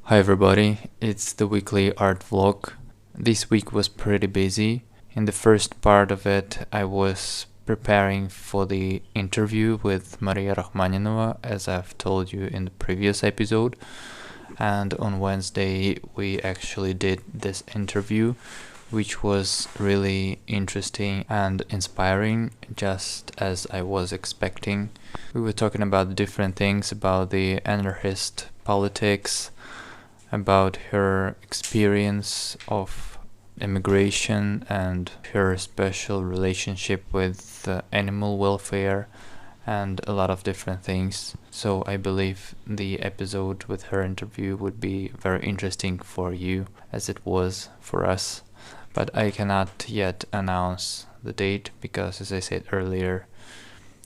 Hi everybody, it's the weekly art vlog. This week was pretty busy. In the first part of it, I was preparing for the interview with Maria Rachmaninova, as I've told you in the previous episode. And on Wednesday, we actually did this interview, which was really interesting and inspiring, just as I was expecting. We were talking about different things, about the anarchist politics, about her experience of immigration and her special relationship with animal welfare and a lot of different things. So I believe the episode with her interview would be very interesting for you as it was for us. But I cannot yet announce the date because, as I said earlier,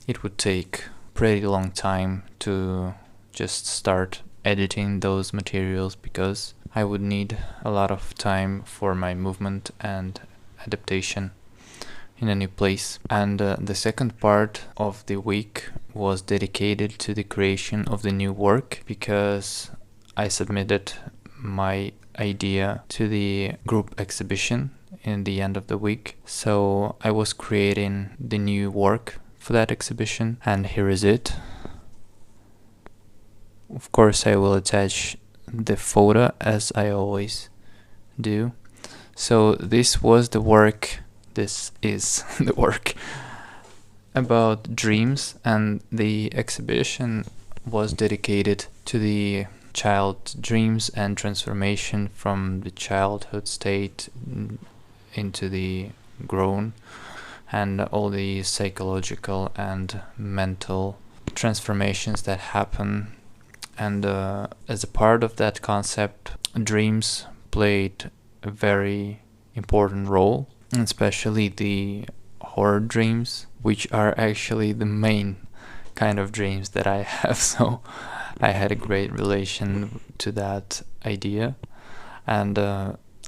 it would take pretty long time to just start editing those materials because I would need a lot of time for my movement and adaptation in a new place. And the second part of the week was dedicated to the creation of the new work because I submitted my idea to the group exhibition in the end of the week. So I was creating the new work for that exhibition, and here is it. Of course, I will attach the photo as I always do. So this was the work, this is the work about dreams, and the exhibition was dedicated to the child's dreams and transformation from the childhood state into the grown, and all the psychological and mental transformations that happen. And as a part of that concept, dreams played a very important role, especially the horror dreams, which are actually the main kind of dreams that I have. So I had a great relation to that idea. And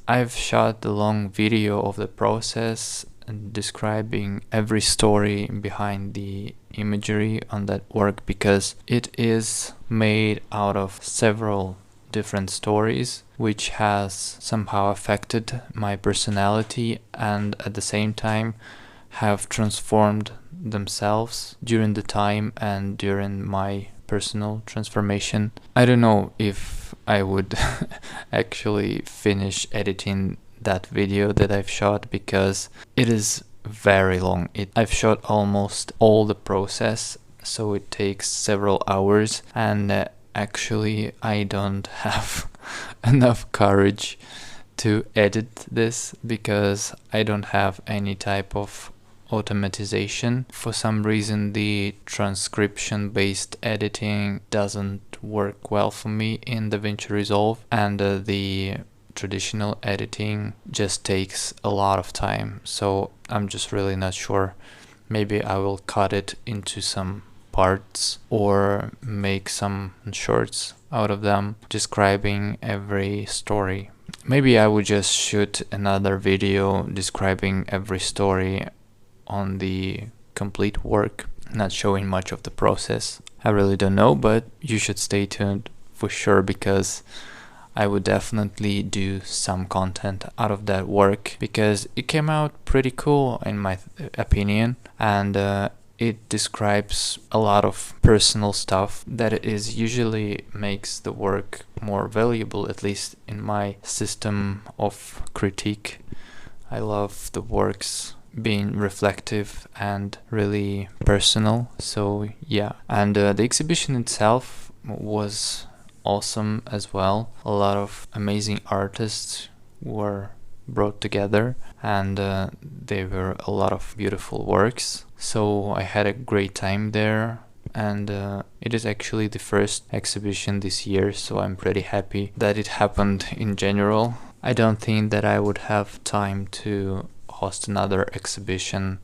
I've shot the long video of the process and describing every story behind the imagery on that work because it is made out of several different stories which has somehow affected my personality and at the same time have transformed themselves during the time and during my personal transformation. I don't know if I would actually finish editing that video that I've shot because it is very long. I've shot almost all the process, so it takes several hours, and actually I don't have enough courage to edit this because I don't have any type of automatization. For some reason the transcription based editing doesn't work well for me in DaVinci Resolve, and the traditional editing just takes a lot of time, so I'm just really not sure. Maybe I will cut it into some parts or make some shorts out of them describing every story. Maybe I would just shoot another video describing every story on the complete work, not showing much of the process. I really don't know, but you should stay tuned for sure because I would definitely do some content out of that work because it came out pretty cool in my opinion, and it describes a lot of personal stuff that is usually makes the work more valuable, at least in my system of critique. I love the works being reflective and really personal, so yeah. And the exhibition itself was awesome as well. A lot of amazing artists were brought together, and there were a lot of beautiful works, so I had a great time there. And it is actually the first exhibition this year, so I'm pretty happy that it happened in general. I don't think that I would have time to host another exhibition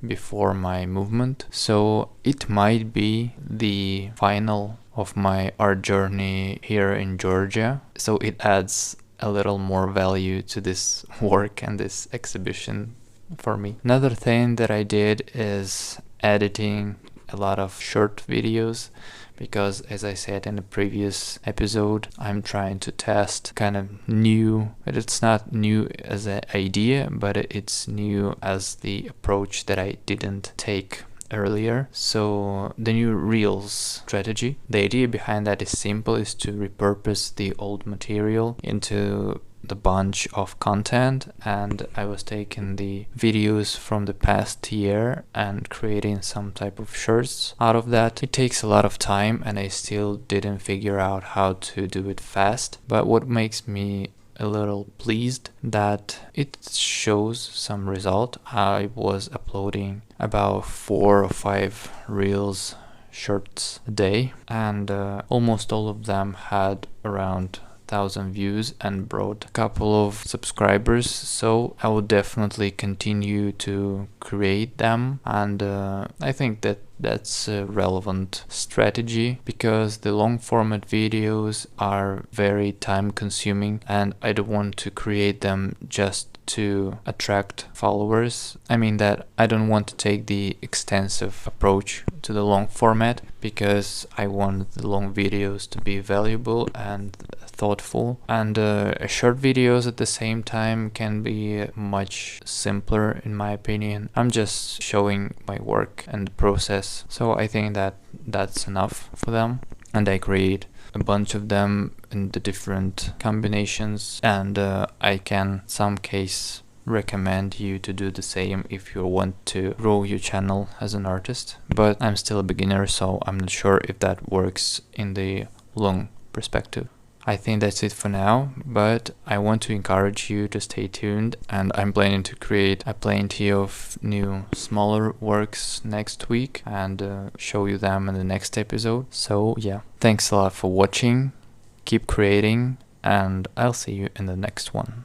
before my movement, so it might be the final of my art journey here in Georgia, so it adds a little more value to this work and this exhibition for me. Another thing that I did is editing a lot of short videos because, as I said in the previous episode, I'm trying to test kind of new, but it's not new as an idea, but it's new as the approach that I didn't take earlier. So the new Reels strategy, the idea behind that is simple, is to repurpose the old material into the bunch of content, and I was taking the videos from the past year and creating some type of shirts out of that. It takes a lot of time and I still didn't figure out how to do it fast, but what makes me a little pleased that it shows some result. I was uploading about 4 or 5 reels shirts a day, and almost all of them had around 1,000 views and brought a couple of subscribers. So I will definitely continue to create them, and I think that that's a relevant strategy, because the long format videos are very time consuming and I don't want to create them just to attract followers. I mean that I don't want to take the extensive approach to the long format, because I want the long videos to be valuable and thoughtful, and short videos at the same time can be much simpler in my opinion. I'm just showing my work and the process, so I think that that's enough for them, and I create a bunch of them in the different combinations, and I can some case recommend you to do the same if you want to grow your channel as an artist. But I'm still a beginner, so I'm not sure if that works in the long perspective. I think that's it for now, but I want to encourage you to stay tuned, and I'm planning to create a plenty of new smaller works next week and show you them in the next episode. So yeah, thanks a lot for watching, keep creating, and I'll see you in the next one.